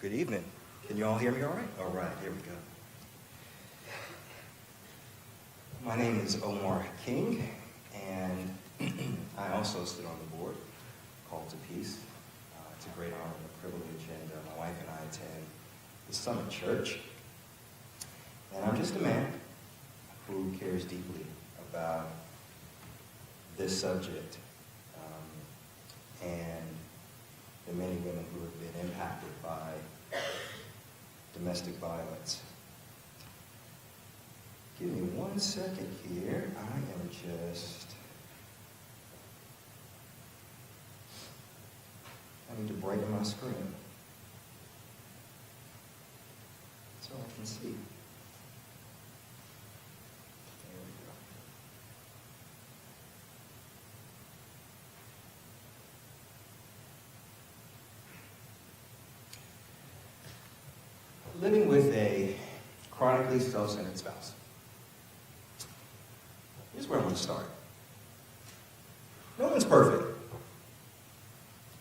Good evening. Can you all hear me all right? All right, here we go. My name is Omar King, and I also sit on the board called to Peace. It's a great honor and a privilege, and my wife and I attend the Summit Church. And I'm just a man who cares deeply about this subject and the many women who have been impacted by domestic violence. Give me 1 second here. I need to brighten my screen so I can see. There we go. Living with a chronically self-centered spouse. Here's where I'm going to start. No one's perfect.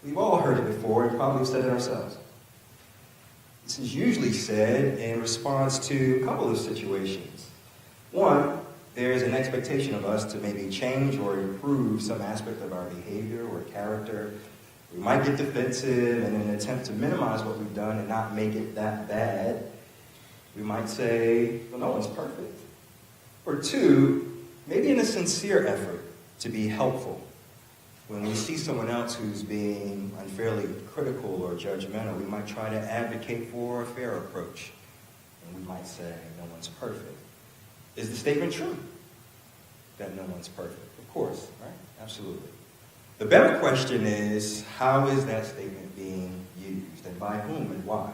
We've all heard it before and probably said it ourselves. This is usually said in response to a couple of situations. One, there's an expectation of us to maybe change or improve some aspect of our behavior or character. We might get defensive and in an attempt to minimize what we've done and not make it that bad, we might say, well, no one's perfect. Or two, maybe in a sincere effort to be helpful. When we see someone else who's being unfairly critical or judgmental, we might try to advocate for a fair approach. And we might say, no one's perfect. Is the statement true that no one's perfect? Of course, right? Absolutely. The better question is, how is that statement being used, and by whom and why?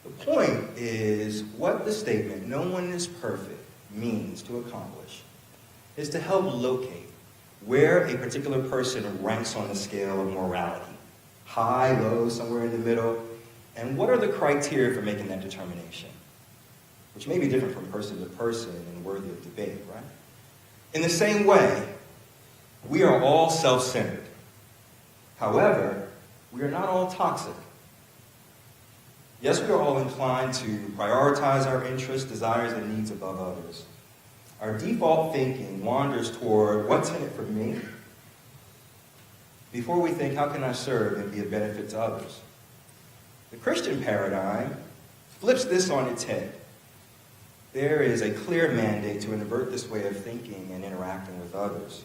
The point is what the statement, no one is perfect, means to accomplish is to help locate where a particular person ranks on the scale of morality. High, low, somewhere in the middle. And what are the criteria for making that determination? Which may be different from person to person and worthy of debate, right? In the same way, we are all self-centered. However, we are not all toxic. Yes, we are all inclined to prioritize our interests, desires, and needs above others. Our default thinking wanders toward what's in it for me before we think, how can I serve and be a benefit to others? The Christian paradigm flips this on its head. There is a clear mandate to invert this way of thinking and interacting with others.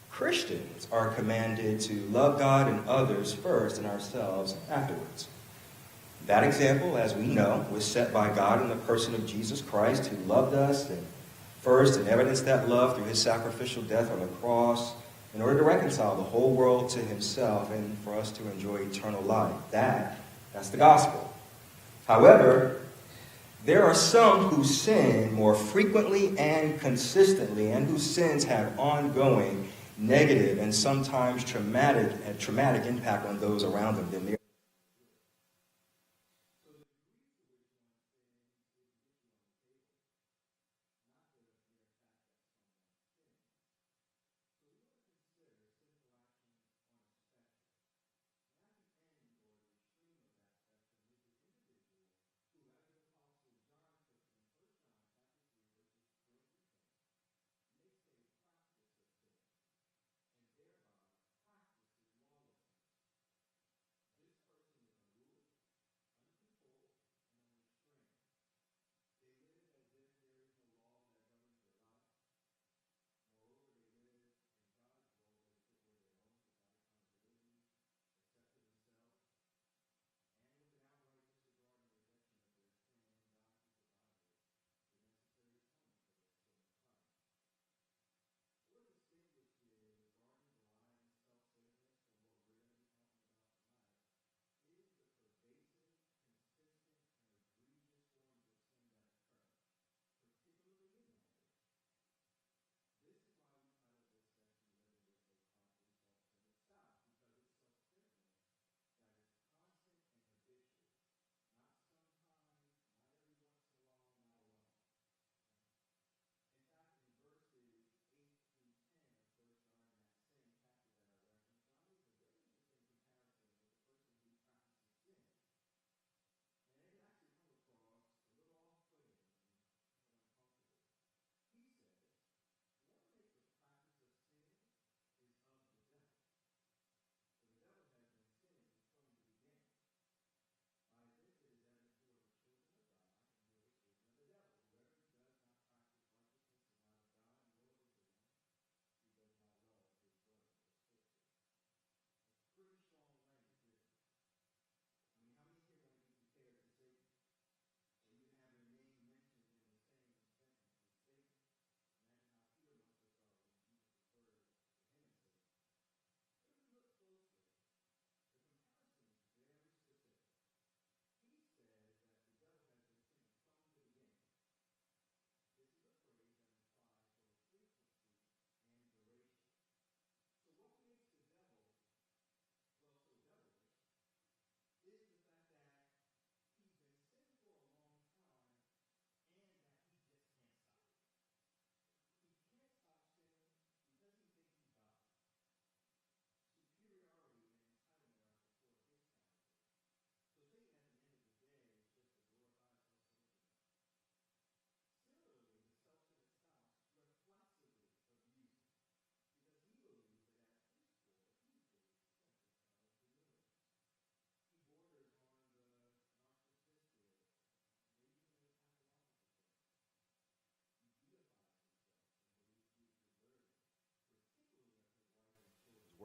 Christians are commanded to love God and others first and ourselves afterwards. That example, as we know, was set by God in the person of Jesus Christ, who loved us and first and evidenced that love through his sacrificial death on the cross in order to reconcile the whole world to himself and for us to enjoy eternal life. That's the gospel. However, there are some who sin more frequently and consistently, and whose sins have ongoing negative and sometimes traumatic impact on those around them than their.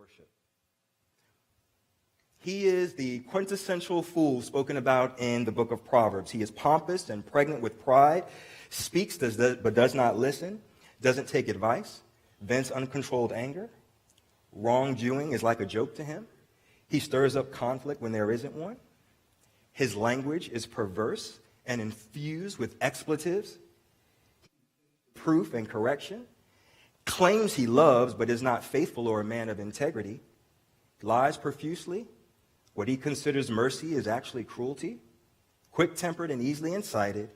worship. He is the quintessential fool spoken about in the book of Proverbs. He is pompous and pregnant with pride, speaks but does not listen, doesn't take advice, vents uncontrolled anger. Wrongdoing is like a joke to him. He stirs up conflict when there isn't one. His language is perverse and infused with expletives, proof and correction. Claims he loves but is not faithful or a man of integrity. Lies profusely. What he considers mercy is actually cruelty. Quick-tempered and easily incited,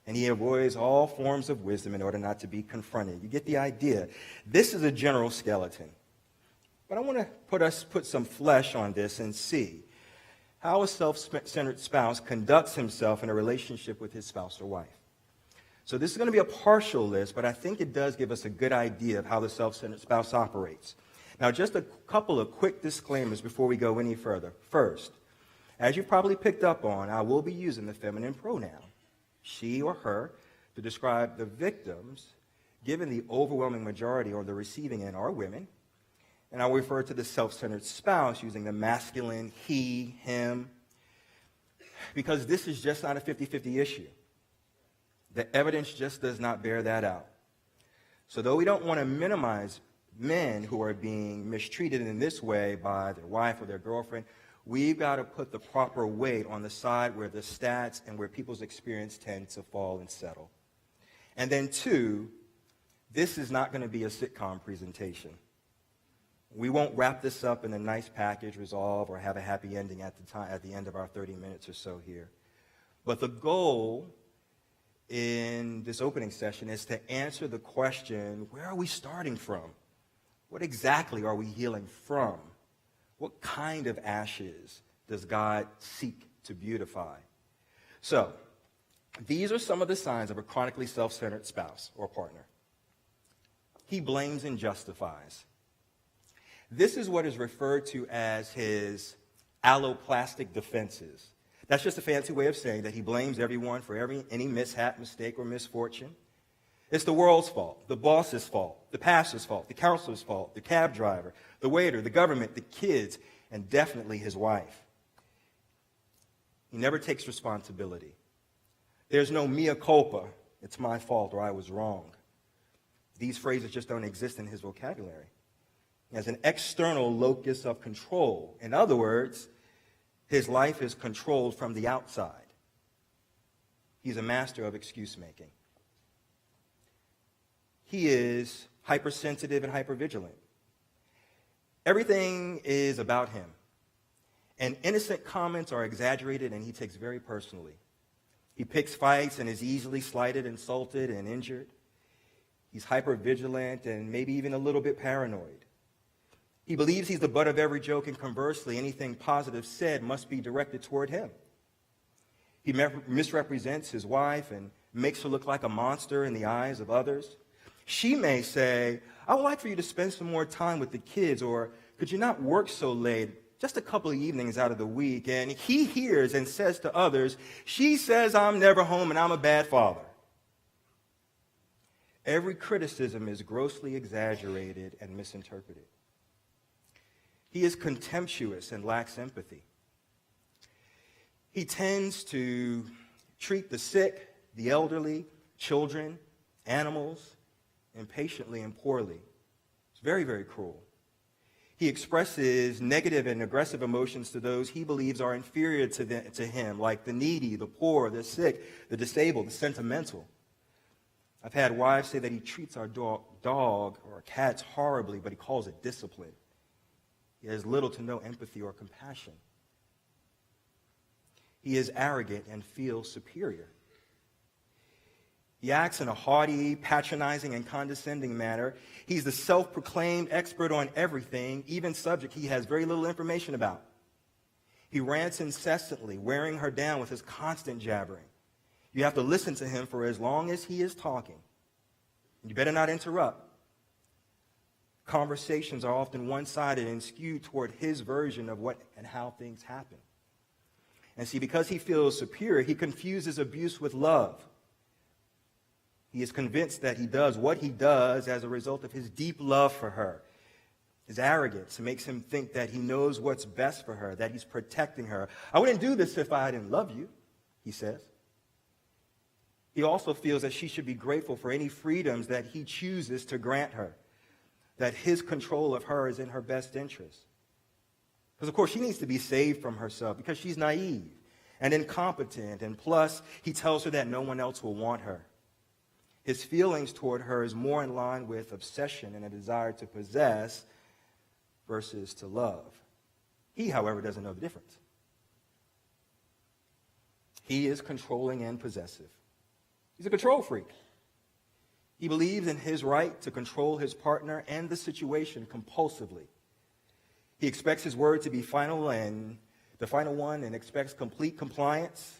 and he avoids all forms of wisdom in order not to be confronted. You get the idea. This is a general skeleton. But I want to put some flesh on this and see how a self-centered spouse conducts himself in a relationship with his spouse or wife. So this is going to be a partial list, but I think it does give us a good idea of how the self-centered spouse operates. Now, just a couple of quick disclaimers before we go any further. First, as you probably picked up on, I will be using the feminine pronoun, she or her, to describe the victims, given the overwhelming majority on the receiving end are women. And I'll refer to the self-centered spouse using the masculine he, him, because this is just not a 50-50 issue. The evidence just does not bear that out. So though we don't want to minimize men who are being mistreated in this way by their wife or their girlfriend, we've got to put the proper weight on the side where the stats and where people's experience tend to fall and settle. And then two, this is not going to be a sitcom presentation. We won't wrap this up in a nice package, resolve, or have a happy ending at the end of our 30 minutes or so here. But the goal in this opening session is to answer the question, where are we starting from? What exactly are we healing from? What kind of ashes does God seek to beautify? So, these are some of the signs of a chronically self-centered spouse or partner. He blames and justifies. This is what is referred to as his alloplastic defenses. That's just a fancy way of saying that he blames everyone for any mishap, mistake, or misfortune. It's the world's fault, the boss's fault, the pastor's fault, the counselor's fault, the cab driver, the waiter, the government, the kids, and definitely his wife. He never takes responsibility. There's no mea culpa, it's my fault or I was wrong. These phrases just don't exist in his vocabulary. He has an external locus of control. In other words, his life is controlled from the outside. He's a master of excuse making. He is hypersensitive and hypervigilant. Everything is about him. And innocent comments are exaggerated and he takes very personally. He picks fights and is easily slighted, insulted, and injured. He's hypervigilant and maybe even a little bit paranoid. He believes he's the butt of every joke, and conversely, anything positive said must be directed toward him. He misrepresents his wife and makes her look like a monster in the eyes of others. She may say, I would like for you to spend some more time with the kids, or could you not work so late, just a couple of evenings out of the week? And he hears and says to others, she says I'm never home and I'm a bad father. Every criticism is grossly exaggerated and misinterpreted. He is contemptuous and lacks empathy. He tends to treat the sick, the elderly, children, animals, impatiently and poorly. It's very, very cruel. He expresses negative and aggressive emotions to those he believes are inferior to him, like the needy, the poor, the sick, the disabled, the sentimental. I've had wives say that he treats our dog or cats horribly, but he calls it discipline. He has little to no empathy or compassion. He is arrogant and feels superior. He acts in a haughty, patronizing, and condescending manner. He's the self-proclaimed expert on everything, even subject he has very little information about. He rants incessantly, wearing her down with his constant jabbering. You have to listen to him for as long as he is talking. You better not interrupt. Conversations are often one-sided and skewed toward his version of what and how things happen. And see, because he feels superior, he confuses abuse with love. He is convinced that he does what he does as a result of his deep love for her. His arrogance makes him think that he knows what's best for her, that he's protecting her. I wouldn't do this if I didn't love you, he says. He also feels that she should be grateful for any freedoms that he chooses to grant her, that his control of her is in her best interest. Because, of course, she needs to be saved from herself because she's naive and incompetent, and plus, he tells her that no one else will want her. His feelings toward her is more in line with obsession and a desire to possess versus to love. He, however, doesn't know the difference. He is controlling and possessive. He's a control freak. He believes in his right to control his partner and the situation compulsively. He expects his word to be final and the final one and expects complete compliance.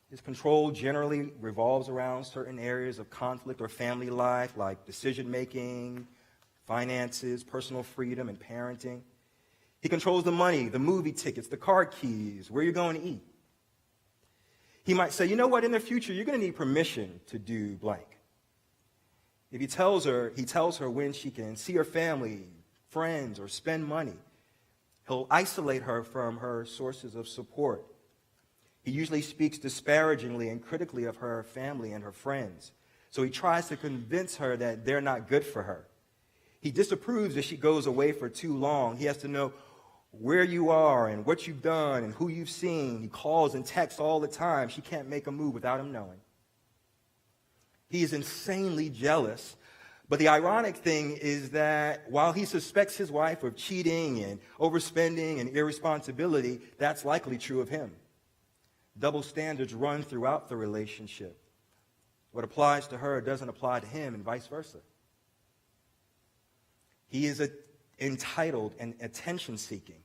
His control generally revolves around certain areas of conflict or family life like decision-making, finances, personal freedom, and parenting. He controls the money, the movie tickets, the car keys, where you're going to eat. He might say, you know what, in the future, you're going to need permission to do blank. If he tells her when she can see her family, friends, or spend money. He'll isolate her from her sources of support. He usually speaks disparagingly and critically of her family and her friends. So he tries to convince her that they're not good for her. He disapproves if she goes away for too long. He has to know where you are and what you've done and who you've seen. He calls and texts all the time. She can't make a move without him knowing. He is insanely jealous. But the ironic thing is that while he suspects his wife of cheating and overspending and irresponsibility, that's likely true of him. Double standards run throughout the relationship. What applies to her doesn't apply to him and vice versa. He is entitled and attention-seeking.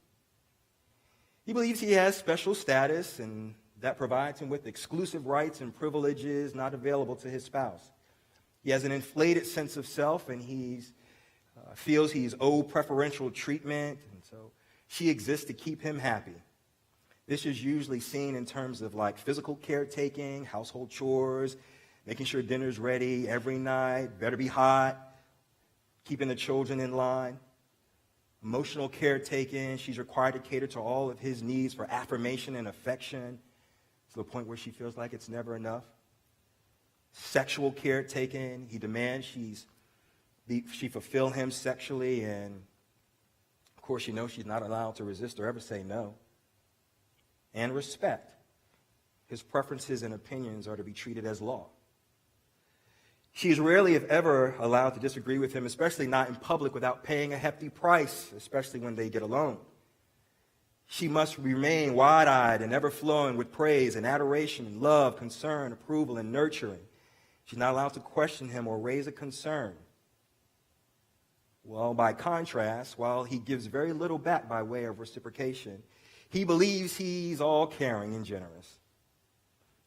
He believes he has special status and that provides him with exclusive rights and privileges not available to his spouse. He has an inflated sense of self, and he feels he's owed preferential treatment, and so she exists to keep him happy. This is usually seen in terms of like physical caretaking, household chores, making sure dinner's ready every night, better be hot, keeping the children in line. Emotional caretaking, she's required to cater to all of his needs for affirmation and affection to the point where she feels like it's never enough. Sexual caretaking, he demands she fulfill him sexually, and of course she knows she's not allowed to resist or ever say no. And respect. His preferences and opinions are to be treated as law. She is rarely, if ever, allowed to disagree with him, especially not in public without paying a hefty price, especially when they get alone. She must remain wide-eyed and ever-flowing with praise and adoration and love, concern, approval, and nurturing. She's not allowed to question him or raise a concern. Well, by contrast, while he gives very little back by way of reciprocation, he believes he's all caring and generous.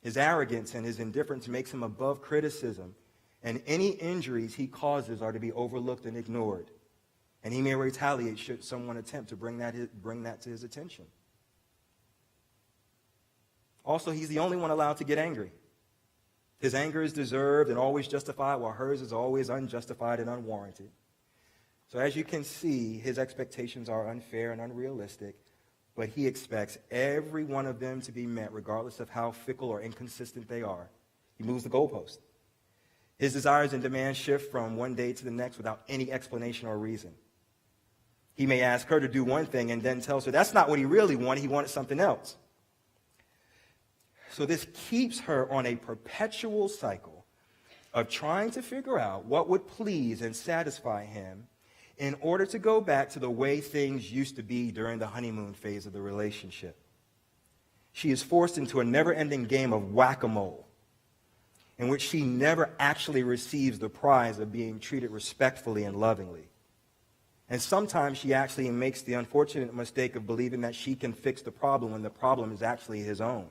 His arrogance and his indifference makes him above criticism, and any injuries he causes are to be overlooked and ignored. And he may retaliate should someone attempt to bring that to his attention. Also, he's the only one allowed to get angry. His anger is deserved and always justified, while hers is always unjustified and unwarranted. So as you can see, his expectations are unfair and unrealistic, but he expects every one of them to be met regardless of how fickle or inconsistent they are. He moves the goalpost. His desires and demands shift from one day to the next without any explanation or reason. He may ask her to do one thing and then tells her that's not what he really wanted. He wanted something else. So this keeps her on a perpetual cycle of trying to figure out what would please and satisfy him in order to go back to the way things used to be during the honeymoon phase of the relationship. She is forced into a never-ending game of whack-a-mole in which she never actually receives the prize of being treated respectfully and lovingly. And sometimes she actually makes the unfortunate mistake of believing that she can fix the problem when the problem is actually his own,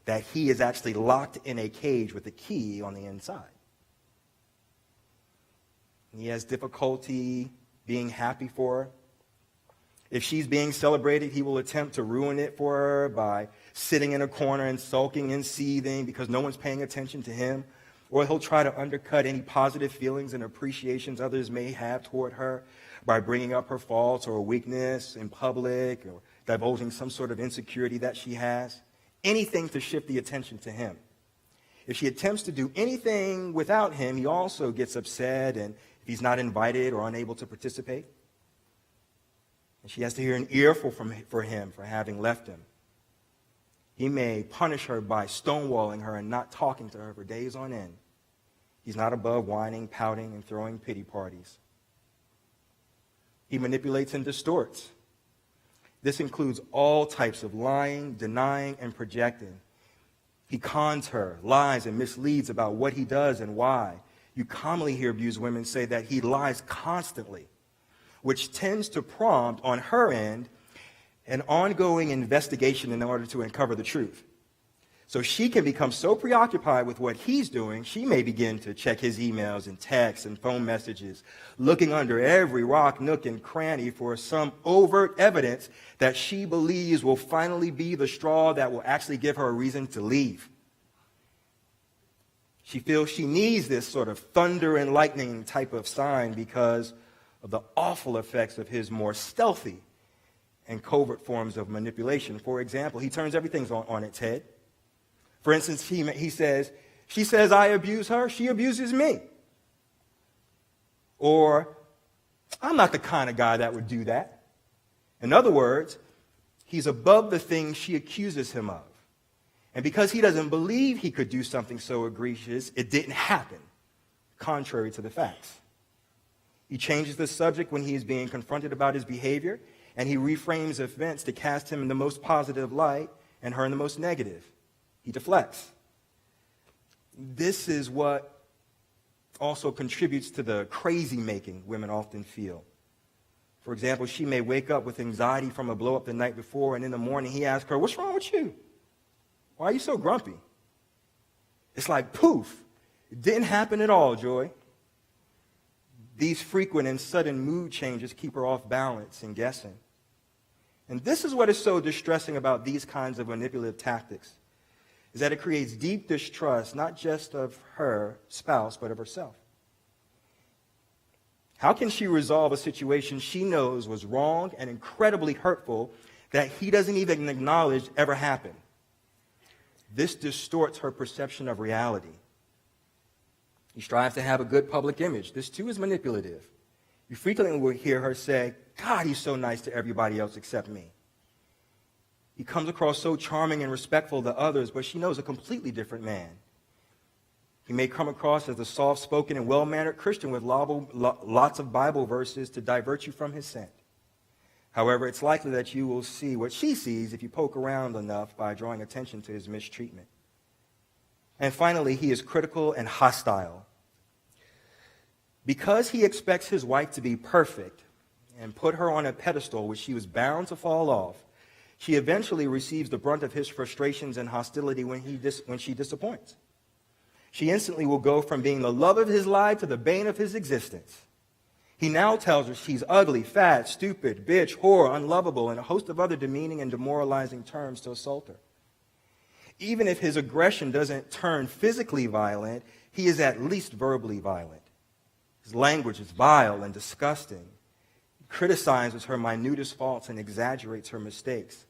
that he is actually locked in a cage with a key on the inside. He has difficulty being happy for her. If she's being celebrated, he will attempt to ruin it for her by sitting in a corner and sulking and seething because no one's paying attention to him. Or he'll try to undercut any positive feelings and appreciations others may have toward her by bringing up her faults or weakness in public or divulging some sort of insecurity that she has. Anything to shift the attention to him. If she attempts to do anything without him, he also gets upset, and if he's not invited or unable to participate, and she has to hear an earful for him for having left him. He may punish her by stonewalling her and not talking to her for days on end. He's not above whining, pouting, and throwing pity parties. He manipulates and distorts. This includes all types of lying, denying, and projecting. He cons her, lies, and misleads about what he does and why. You commonly hear abused women say that he lies constantly, which tends to prompt on her end an ongoing investigation in order to uncover the truth. So she can become so preoccupied with what he's doing, she may begin to check his emails and texts and phone messages, looking under every rock, nook, and cranny for some overt evidence that she believes will finally be the straw that will actually give her a reason to leave. She feels she needs this sort of thunder and lightning type of sign because of the awful effects of his more stealthy and covert forms of manipulation. For example, he turns everything on its head. For instance, she says, I abuse her, she abuses me. Or, I'm not the kind of guy that would do that. In other words, he's above the things she accuses him of. And because he doesn't believe he could do something so egregious, it didn't happen, contrary to the facts. He changes the subject when he is being confronted about his behavior, and he reframes events to cast him in the most positive light and her in the most negative. He deflects. This is what also contributes to the crazy making women often feel. For example, she may wake up with anxiety from a blow up the night before, and in the morning he asks her, what's wrong with you? Why are you so grumpy? It's like poof. It didn't happen at all, Joy. These frequent and sudden mood changes keep her off balance and guessing. And this is what is so distressing about these kinds of manipulative tactics, is that it creates deep distrust, not just of her spouse, but of herself. How can she resolve a situation she knows was wrong and incredibly hurtful that he doesn't even acknowledge ever happened? This distorts her perception of reality. He strives to have a good public image. This too is manipulative. You frequently will hear her say, God, he's so nice to everybody else except me. He comes across so charming and respectful to others, but she knows a completely different man. He may come across as a soft-spoken and well-mannered Christian with lots of Bible verses to divert you from his scent. However, it's likely that you will see what she sees if you poke around enough by drawing attention to his mistreatment. And finally, he is critical and hostile. Because he expects his wife to be perfect and put her on a pedestal which she was bound to fall off, she eventually receives the brunt of his frustrations and hostility when she disappoints. She instantly will go from being the love of his life to the bane of his existence. He now tells her she's ugly, fat, stupid, bitch, whore, unlovable, and a host of other demeaning and demoralizing terms to assault her. Even if his aggression doesn't turn physically violent, he is at least verbally violent. His language is vile and disgusting. He criticizes her minutest faults and exaggerates her mistakes.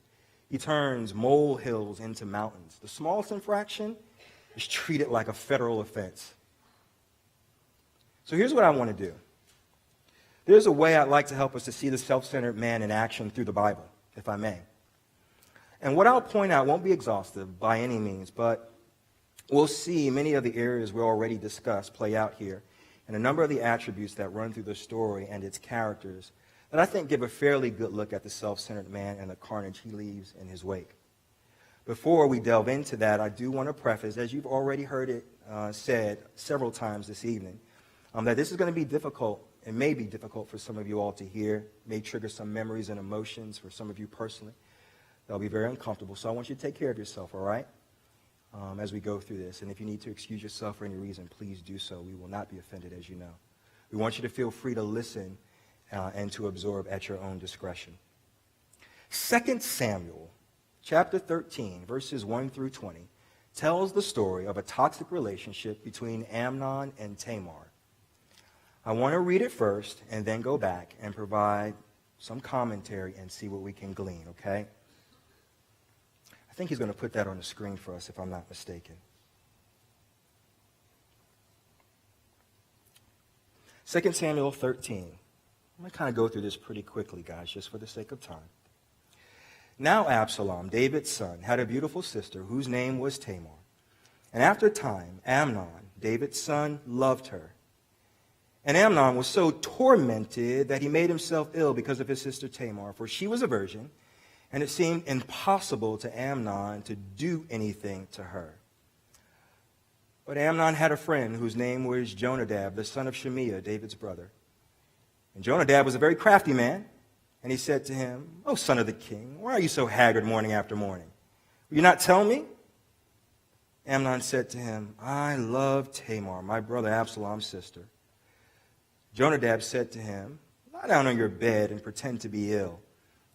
He turns molehills into mountains. The smallest infraction is treated like a federal offense. So here's what I want to do. There's a way I'd like to help us to see the self-centered man in action through the Bible, if I may. And what I'll point out won't be exhaustive by any means, but we'll see many of the areas we already discussed play out here, and a number of the attributes that run through the story and its characters that I think give a fairly good look at the self-centered man and the carnage he leaves in his wake. Before we delve into that, I do want to preface, as you've already heard it said several times this evening, that this is going to be difficult. It may be difficult for some of you all to hear, may trigger some memories and emotions for some of you personally. That'll be very uncomfortable. So I want you to take care of yourself, all right, as we go through this. And if you need to excuse yourself for any reason, please do so. We will not be offended, as you know. We want you to feel free to listen and to absorb at your own discretion. 2 Samuel chapter 13, verses 1 through 20, tells the story of a toxic relationship between Amnon and Tamar. I want to read it first and then go back and provide some commentary and see what we can glean, okay? I think he's going to put that on the screen for us if I'm not mistaken. 2 Samuel 13. I'm going to kind of go through this pretty quickly, guys, just for the sake of time. Now Absalom, David's son, had a beautiful sister whose name was Tamar. And after a time, Amnon, David's son, loved her. And Amnon was so tormented that he made himself ill because of his sister Tamar, for she was a virgin, and it seemed impossible to Amnon to do anything to her. But Amnon had a friend whose name was Jonadab, the son of Shemiah, David's brother. And Jonadab was a very crafty man, and he said to him, "O son of the king, why are you so haggard morning after morning? Will you not tell me?" Amnon said to him, "I love Tamar, my brother Absalom's sister." Jonadab said to him, "Lie down on your bed and pretend to be ill.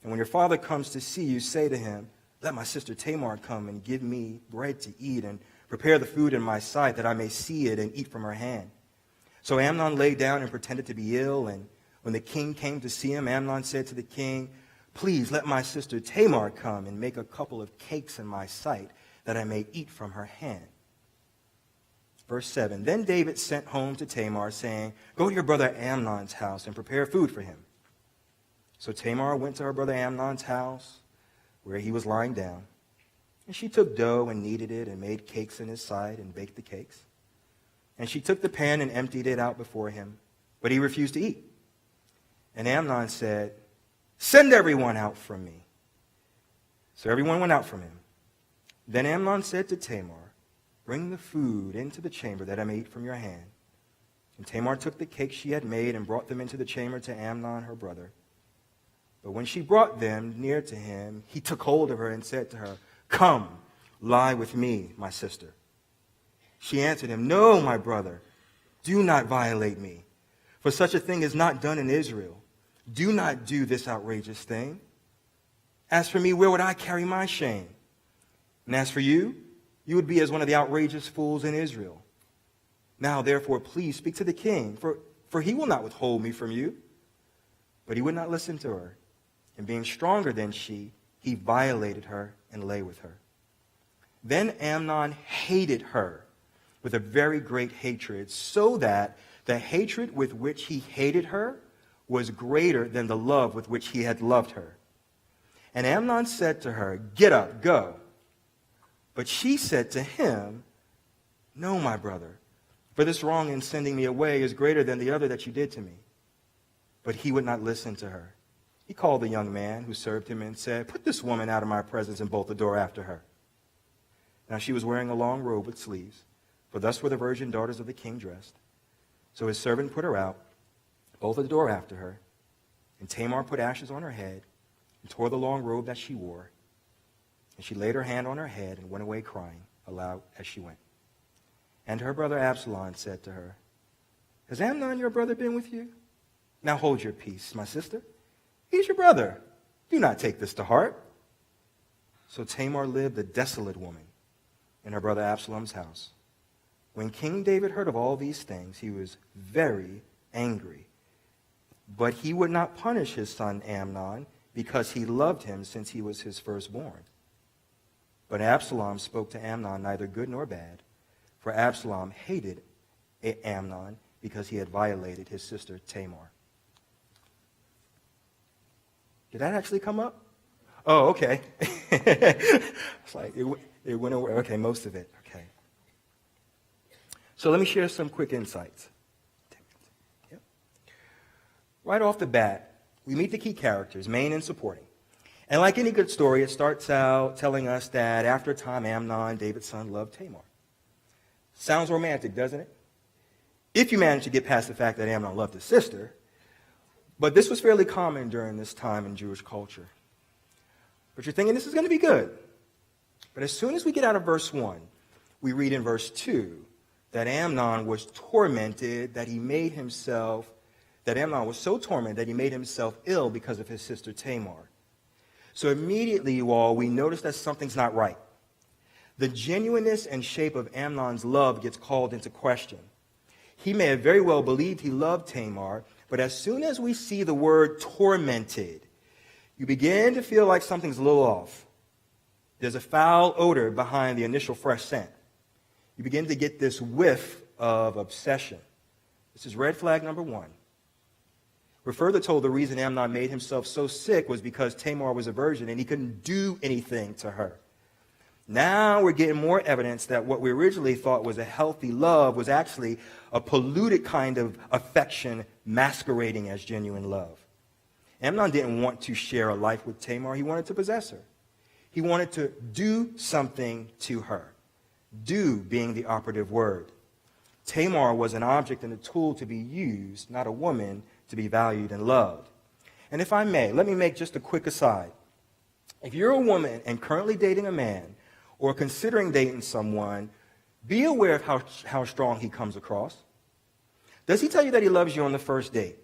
And when your father comes to see you, say to him, 'Let my sister Tamar come and give me bread to eat and prepare the food in my sight that I may see it and eat from her hand.'" So Amnon lay down and pretended to be ill, and when the king came to see him, Amnon said to the king, "Please let my sister Tamar come and make a couple of cakes in my sight that I may eat from her hand." Verse 7, Then David sent home to Tamar, saying, "Go to your brother Amnon's house and prepare food for him." So Tamar went to her brother Amnon's house, where he was lying down. And she took dough and kneaded it and made cakes in his sight and baked the cakes. And she took the pan and emptied it out before him, but he refused to eat. And Amnon said, "Send everyone out from me." So everyone went out from him. Then Amnon said to Tamar, "Bring the food into the chamber that I may eat from your hand." And Tamar took the cakes she had made and brought them into the chamber to Amnon, her brother. But when she brought them near to him, he took hold of her and said to her, "Come, lie with me, my sister." She answered him, "No, my brother, do not violate me, for such a thing is not done in Israel. Do not do this outrageous thing. As for me, where would I carry my shame? And as for you, you would be as one of the outrageous fools in Israel. Now, therefore, please speak to the king, for he will not withhold me from you." But he would not listen to her. And being stronger than she, he violated her and lay with her. Then Amnon hated her with a very great hatred, so that the hatred with which he hated her was greater than the love with which he had loved her. And Amnon said to her, "Get up, go." But she said to him, "No, my brother, for this wrong in sending me away is greater than the other that you did to me." But he would not listen to her. He called the young man who served him and said, "Put this woman out of my presence and bolt the door after her." Now she was wearing a long robe with sleeves, for thus were the virgin daughters of the king dressed. So his servant put her out, bolted the door after her, and Tamar put ashes on her head and tore the long robe that she wore. And she laid her hand on her head and went away crying aloud as she went. And her brother Absalom said to her, "Has Amnon your brother been with you? Now hold your peace, my sister. He's your brother. Do not take this to heart." So Tamar lived a desolate woman in her brother Absalom's house. When King David heard of all these things, he was very angry. But he would not punish his son Amnon, because he loved him since he was his firstborn. But Absalom spoke to Amnon neither good nor bad, for Absalom hated Amnon because he had violated his sister Tamar. Did that actually come up? Oh, okay. It's like it went away. Okay, most of it. Okay. So let me share some quick insights. Yep. Right off the bat, we meet the key characters, main and supporting. And like any good story, it starts out telling us that after a time, Amnon, David's son, loved Tamar. Sounds romantic, doesn't it? If you manage to get past the fact that Amnon loved his sister. But this was fairly common during this time in Jewish culture. But you're thinking this is going to be good. But as soon as we get out of verse 1, we read in verse 2 that Amnon was tormented, that Amnon was so tormented that he made himself ill because of his sister Tamar. So immediately, you all, we notice that something's not right. The genuineness and shape of Amnon's love gets called into question. He may have very well believed he loved Tamar, but as soon as we see the word tormented, you begin to feel like something's a little off. There's a foul odor behind the initial fresh scent. You begin to get this whiff of obsession. This is red flag number 1. We're further told the reason Amnon made himself so sick was because Tamar was a virgin and he couldn't do anything to her. Now we're getting more evidence that what we originally thought was a healthy love was actually a polluted kind of affection masquerading as genuine love. Amnon didn't want to share a life with Tamar. He wanted to possess her. He wanted to do something to her. Do being the operative word. Tamar was an object and a tool to be used, not a woman to be valued and loved. And if I may, let me make just a quick aside. If you're a woman and currently dating a man or considering dating someone, be aware of how strong he comes across. Does he tell you that he loves you on the first date?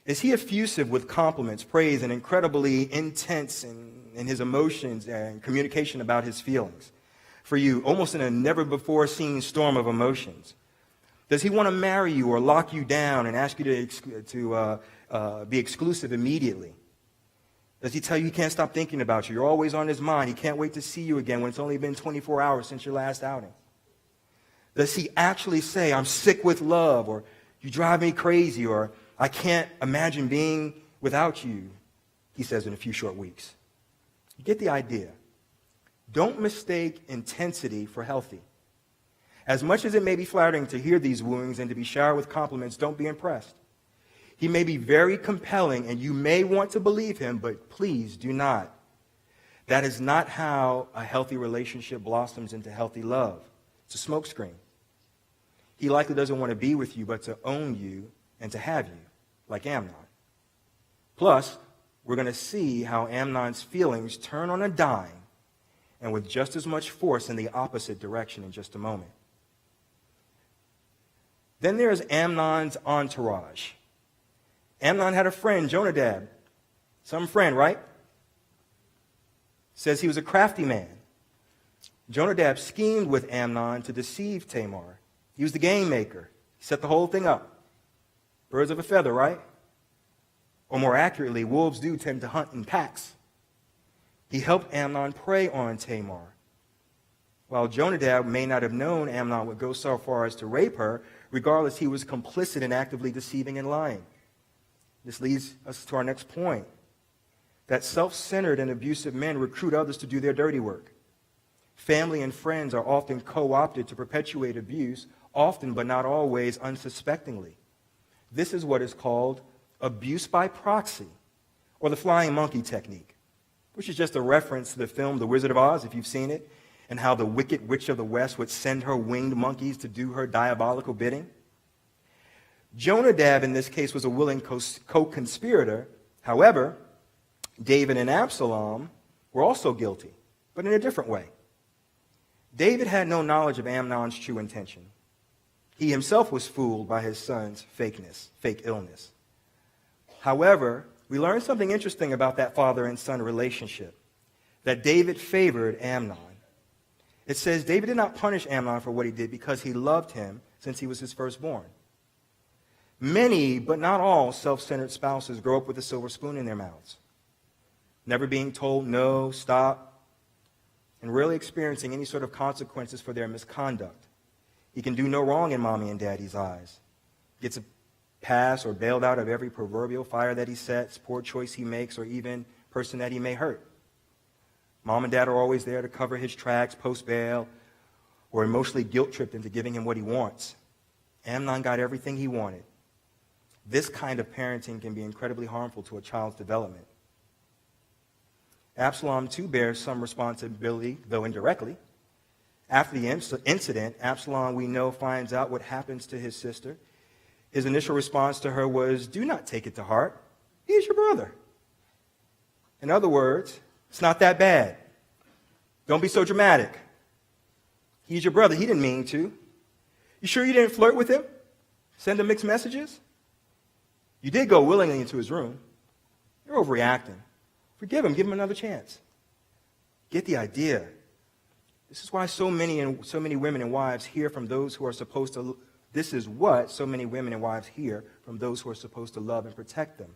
Is he effusive with compliments, praise, and incredibly intense in his emotions and communication about his feelings for you, almost in a never-before-seen storm of emotions? Does he want to marry you or lock you down and ask you to be exclusive immediately? Does he tell you he can't stop thinking about you? You're always on his mind. He can't wait to see you again when it's only been 24 hours since your last outing. Does he actually say, I'm sick with love, or you drive me crazy, or I can't imagine being without you, he says in a few short weeks? You get the idea. Don't mistake intensity for healthy. As much as it may be flattering to hear these wooings and to be showered with compliments, don't be impressed. He may be very compelling, and you may want to believe him, but please do not. That is not how a healthy relationship blossoms into healthy love. It's a smokescreen. He likely doesn't want to be with you, but to own you and to have you, like Amnon. Plus, we're going to see how Amnon's feelings turn on a dime and with just as much force in the opposite direction in just a moment. Then there's Amnon's entourage. Amnon had a friend, Jonadab. Some friend, right? Says he was a crafty man. Jonadab schemed with Amnon to deceive Tamar. He was the game maker. He set the whole thing up. Birds of a feather, right? Or more accurately, wolves do tend to hunt in packs. He helped Amnon prey on Tamar. While Jonadab may not have known Amnon would go so far as to rape her, regardless, he was complicit in actively deceiving and lying. This leads us to our next point, that self-centered and abusive men recruit others to do their dirty work. Family and friends are often co-opted to perpetuate abuse, often but not always unsuspectingly. This is what is called abuse by proxy, or the flying monkey technique, which is just a reference to the film The Wizard of Oz, if you've seen it, and how the wicked witch of the West would send her winged monkeys to do her diabolical bidding. Jonadab, in this case, was a willing co-conspirator. However, David and Absalom were also guilty, but in a different way. David had no knowledge of Amnon's true intention. He himself was fooled by his son's fake illness. However, we learn something interesting about that father and son relationship, that David favored Amnon. It says David did not punish Amnon for what he did because he loved him since he was his firstborn. Many, but not all, self-centered spouses grow up with a silver spoon in their mouths, never being told no, stop, and rarely experiencing any sort of consequences for their misconduct. He can do no wrong in mommy and daddy's eyes. Gets a pass or bailed out of every proverbial fire that he sets, poor choice he makes, or even person that he may hurt. Mom and dad are always there to cover his tracks post-bail or emotionally guilt-tripped into giving him what he wants. Amnon got everything he wanted. This kind of parenting can be incredibly harmful to a child's development. Absalom, too, bears some responsibility, though indirectly. After the incident, Absalom, we know, finds out what happens to his sister. His initial response to her was, do not take it to heart. He is your brother. In other words, it's not that bad. Don't be so dramatic. He's your brother. He didn't mean to. You sure you didn't flirt with him? Send him mixed messages? You did go willingly into his room. You're overreacting. Forgive him. Give him another chance. Get the idea. This is why so many women and wives hear from those who are supposed to This is what so many women and wives hear from those who are supposed to love and protect them.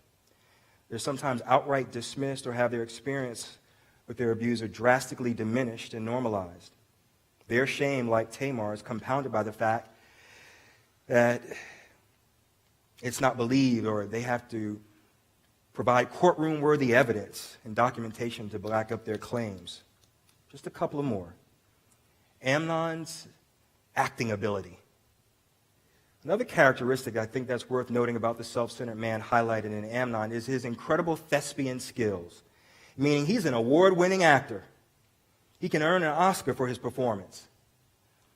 They're sometimes outright dismissed or have their experience with their abuser drastically diminished and normalized. Their shame, like Tamar, is compounded by the fact that it's not believed, or they have to provide courtroom-worthy evidence and documentation to back up their claims. Just a couple of more. Amnon's acting ability. Another characteristic I think that's worth noting about the self-centered man highlighted in Amnon is his incredible thespian skills, meaning he's an award-winning actor. He can earn an Oscar for his performance.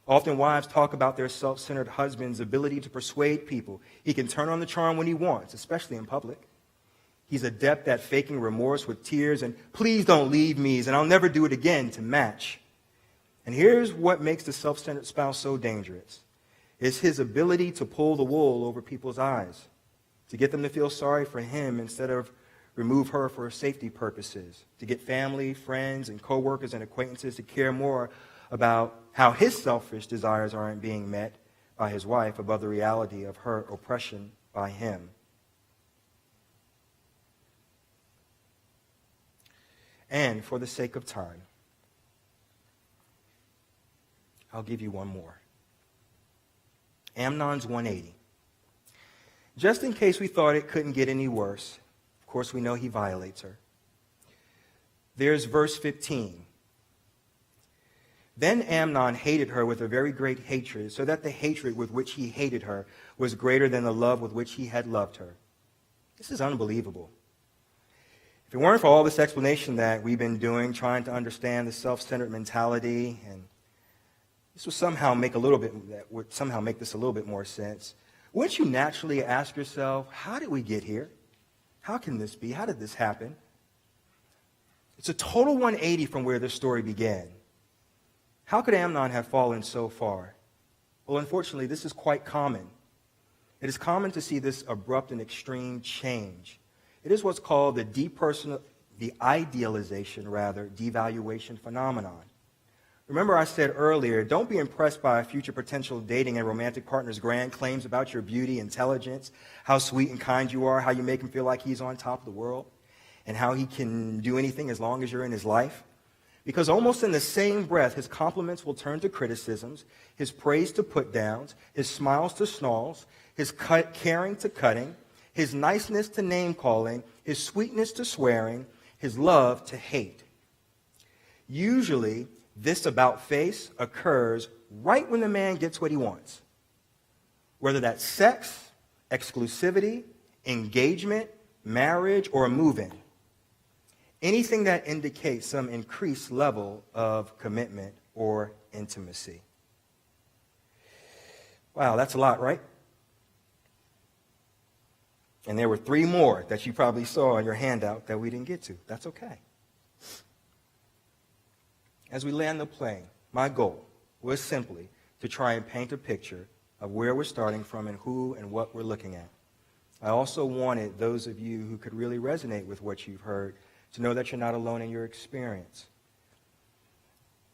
Often wives talk about their self-centered husband's ability to persuade people. He can turn on the charm when he wants, especially in public. He's adept at faking remorse with tears and "please don't leave me's" and "I'll never do it again" to match. And here's what makes the self-centered spouse so dangerous. It's his ability to pull the wool over people's eyes, to get them to feel sorry for him instead of remove her for safety purposes, to get family, friends, and coworkers and acquaintances to care more about how his selfish desires aren't being met by his wife above the reality of her oppression by him. And for the sake of time, I'll give you one more. Amnon's 180. Just in case we thought it couldn't get any worse, of course we know he violates her. There's verse 15. Then Amnon hated her with a very great hatred, so that the hatred with which he hated her was greater than the love with which he had loved her. This is unbelievable. If it weren't for all this explanation that we've been doing, trying to understand the self-centered mentality, and this would somehow make this a little bit more sense, wouldn't you naturally ask yourself, how did we get here? How can this be? How did this happen? It's a total 180 from where this story began. How could Amnon have fallen so far? Well, unfortunately, this is quite common. It is common to see this abrupt and extreme change. It is what's called the devaluation phenomenon. Remember I said earlier, don't be impressed by a future potential dating and romantic partner's grand claims about your beauty, intelligence, how sweet and kind you are, how you make him feel like he's on top of the world, and how he can do anything as long as you're in his life. Because almost in the same breath, his compliments will turn to criticisms, his praise to put-downs, his smiles to snarls, his caring to cutting, his niceness to name-calling, his sweetness to swearing, his love to hate. Usually, this about-face occurs right when the man gets what he wants. Whether that's sex, exclusivity, engagement, marriage, or a move-in. Anything that indicates some increased level of commitment or intimacy. Wow, that's a lot, right? And there were 3 more that you probably saw in your handout that we didn't get to. That's okay. As we land the plane, my goal was simply to try and paint a picture of where we're starting from and who and what we're looking at. I also wanted those of you who could really resonate with what you've heard to know that you're not alone in your experience.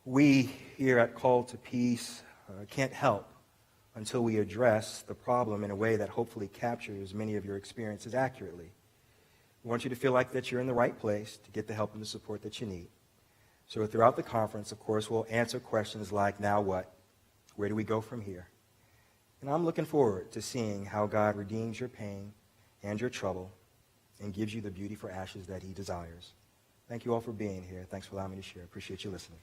We here at Call to Peace can't help until we address the problem in a way that hopefully captures many of your experiences accurately. We want you to feel like that you're in the right place to get the help and the support that you need. So throughout the conference, of course, we'll answer questions like, now what? Where do we go from here? And I'm looking forward to seeing how God redeems your pain and your trouble and gives you the beauty for ashes that he desires. Thank you all for being here. Thanks for allowing me to share. Appreciate you listening.